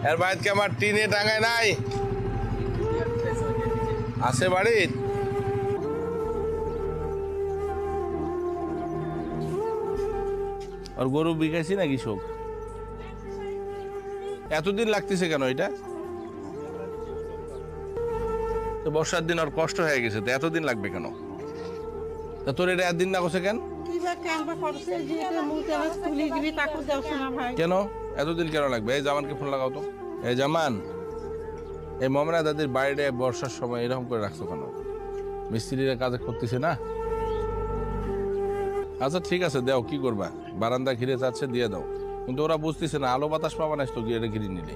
এর বাড়িতে কি আমার টিনে টাঙায় নাই আছে বাড়ির? আর গরু বিকাইছি নাকি শোক? এতদিন লাগতেছে কেন এটা? তো বর্ষার দিন আর কষ্ট হয়ে গেছে, তো এতদিন লাগবে কেন? তা তোর এটা একদিন না করছে কেন? কেন এতদিন কেন লাগবে? এই জামানকে ফোন লাগাও তো। এই জামান, এই মমনা দাদির বাইরে বর্ষার সময় এরকম করে রাখছো কেন? মিস্ত্রিরা কাজে করতেছে না? আচ্ছা ঠিক আছে, দাও, কি করবা? বারান্দা ঘিরে যাচ্ছে, দিয়ে দাও। কিন্তু ওরা বুঝতেছে না, আলো বাতাস পাবা না তো ঘিরে ঘিরে নিলে।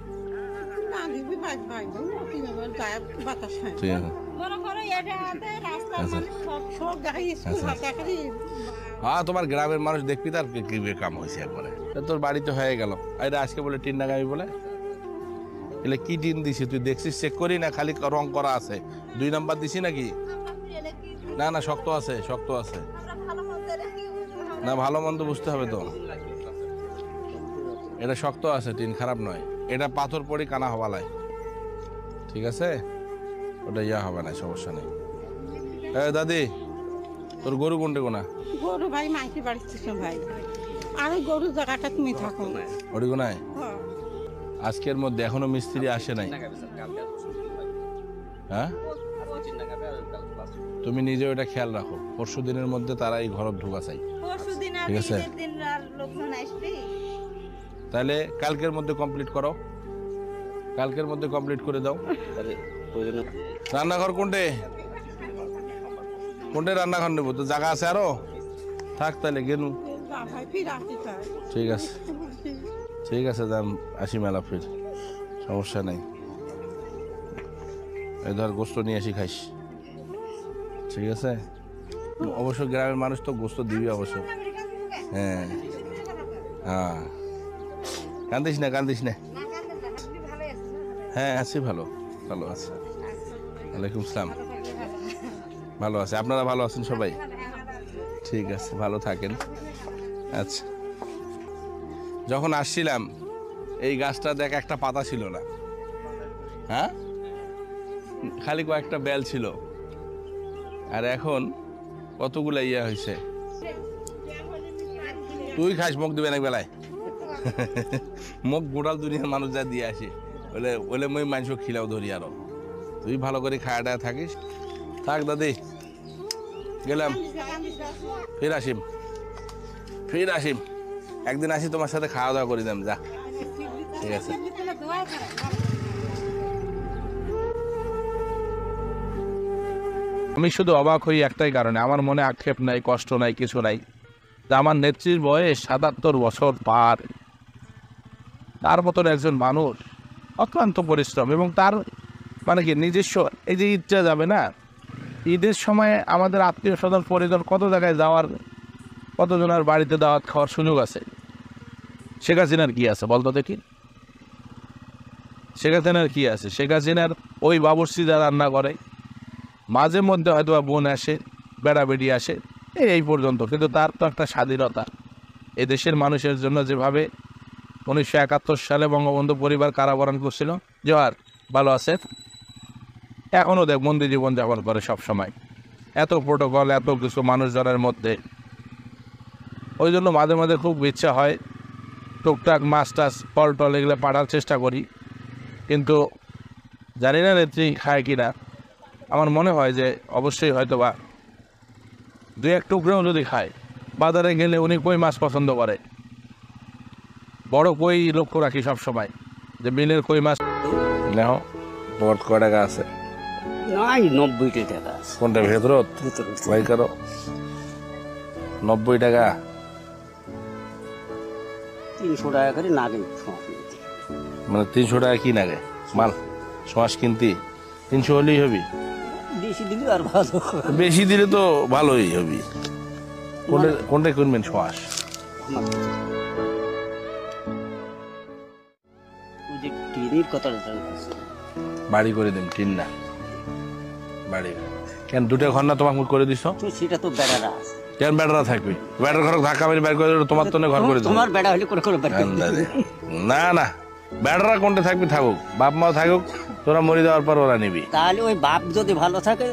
ঠিক আছে, হ্যাঁ তোমার গ্রামের মানুষ দেখবি তার কি কাম হয়েছে একবারে। তোর বাড়িতে হয়ে গেল, আরে আজকে বলে টিন লাগাবি বলে। এলে কি টিন দিছি তুই দেখছিস? চেক করি না, খালি রং করা আছে। 2 নাম্বার দিছি নাকি? না না, শক্ত আছে, শক্ত আছে। না ভালো মন্দ বুঝতে হবে তো। এটা শক্ত আছে, টিন খারাপ নয়। এটা পাথর পড়ি কানা হওয়ালায়, ঠিক আছে? ওটা ইয়া হবে না, সমস্যা নেই। দাদি, তোর গরু কোনটে কোনা? গরু ভাই মাইকি বাড়িতে ভাই, আর গরু জায়গাটা তুমি থাকো না ওটি কোনায়। আজকের মধ্যে এখনো মিস্ত্রি আসে নাই? হ্যাঁ, তুমি নিজে ওটা খেয়াল রাখো, পরশু দিনের মধ্যে তারা এই ঘর ঢুকা চাই, ঠিক আছে? তাহলে কালকের মধ্যে কমপ্লিট করো, কালকের মধ্যে কমপ্লিট করে দাও। রান্নাঘর কোনটে? কোনটে রান্নাঘর নেবো? তো জায়গা আছে আরো? থাক তাহলে গেলু। ঠিক আছে, ঠিক আছে, যান, আসি মেলা ফির, সমস্যা নেই। এই ধর গোস্ত নিয়ে আসি, খাইস, ঠিক আছে? অবশ্য গ্রামের মানুষ তো গোস্ত দিবি অবশ্য। হ্যাঁ হ্যাঁ, কান্দিস না, কান্দিস না। হ্যাঁ আছি, ভালো, ভালো আছে। ওয়ালাইকুম সালাম। ভালো আছে, আপনারা ভালো আছেন সবাই? ঠিক আছে, ভালো থাকেন। আচ্ছা, যখন আসছিলাম এই গাছটা দেখ একটা পাতা ছিল না, হ্যাঁ, খালি কয়েকটা বেল ছিল। আর এখন কতগুলা ইয়া হয়েছে। তুই খাস, মুখ দিবে না বেলায়। মুখ গোটাল দুনিয়ার মানুষ যা দিয়ে আসে, বলে বলে মই মাংস খিলাও ধরি। আরো তুই ভালো করে খাওয়া দাওয়া থাকিস। থাক দাদি, গেলাম, ফির আসিম, ফির আসিম। একদিন আসি, তোমার সাথে খাওয়া দাওয়া করে দাম, যা, ঠিক আছে? আমি শুধু অবাক হই একটাই কারণে, আমার মনে আক্ষেপ নাই, কষ্ট নাই, কিছু নাই। তা আমার নেত্রীর বয়স ৭৭ বছর পার, তার মতন একজন মানুষ, অক্লান্ত পরিশ্রম, এবং তার মানে কি নিজস্ব, এই যে ঈদটা যাবে না, ঈদের সময় আমাদের আত্মীয় স্বজন পরিজন কত জায়গায় যাওয়ার, কতজনের বাড়িতে দাওয়াত খাওয়ার সুযোগ আছে। শেখ হাসিনার কি আছে বলতো দেখি? শেখ হাসিনার কি আছে? শেখ হাসিনার ওই বাবুর্চিরা রান্না করে, মাঝে মধ্যে হয়তো বোন আসে, বেড়া বেড়ি আসে, এই পর্যন্ত। কিন্তু তার তো একটা স্বাধীনতা। এই দেশের মানুষের জন্য যেভাবে 1971 সালে বঙ্গবন্ধু পরিবার কারাবরণ করছিল, জোহার, ভালো আছে, এখনও দেখ বন্দি জীবন যাপন করে সব সময়। এত প্রোটোকল, এত কিছু মানুষজনের মধ্যে। ওই জন্য মাঝে মাঝে খুব ইচ্ছা হয় টুকটাক মাছ টাছ, ফল টল এগুলো পাঠার চেষ্টা করি, কিন্তু জানি না নেত্রী খায় কিনা। আমার মনে হয় যে অবশ্যই হয়তো বা 2-1 টুকরাও যদি খায়। বাজারে গেলে উনি কই মাছ পছন্দ করে, বড় কই লক্ষ্য রাখি সব সময়, যে বিলের কই মাছ। নেও, তোমার ক টাকা আছে? নাই, 90 টাকা। কোনটা ভেতরত? ভাই করো, 90 টাকা। 300 টাকা করে নাগে, মানে 300 টাকা কি নাগে মাল? শ্বাস কিনতি 300 হলেই হবি? বেশি দিলে আর ভালো, বেশি দিলে তো ভালোই হবি। কোনটা কিনবেন শ্বাস? টিনের কথা বাড়ি করে দেন, টিন না বাড়ি। কেন 2টা ঘর না তোমাকে করে দিছ? সেটা তো বেড়ারা আছে। কেন বেড়ারা থাকবে? বেড়ার ঘর ধাক্কা মেরে বের করে দিল, তোমার তো ঘর করে দিল। তোমার বেড়া হলে করে বের করে। না না, বেড়ারা কোনটা থাকবি থাকুক, বাপ মাও থাকুক, তোরা মরে যাওয়ার পর ওরা নিবি। তাহলে ওই বাপ যদি ভালো থাকে,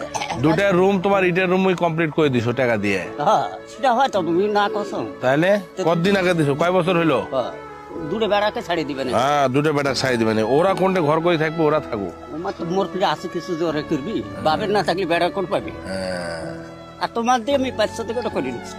দুটা রুম তোমার ইটের রুম কমপ্লিট করে দিছো টাকা দিয়ে। হ্যাঁ সেটা হয়তো তুমি না কস। তাহলে কতদিন আগে দিছো, কয় বছর হইলো? দূরে বেড়াকে ছাড়িয়ে দিবেন। হ্যাঁ দুটো বেটা ছাই দিবে না, ওরা কোনটা ঘর করে থাকবে, ওরা থাকুক। আমার তো মোর ফিরে আছে কিছু জোরে করবি, বাপের না থাকলে বেড়া কোন পাবি। আর তোমার দিয়ে আমি 500 টাকা করে নিচ্ছি।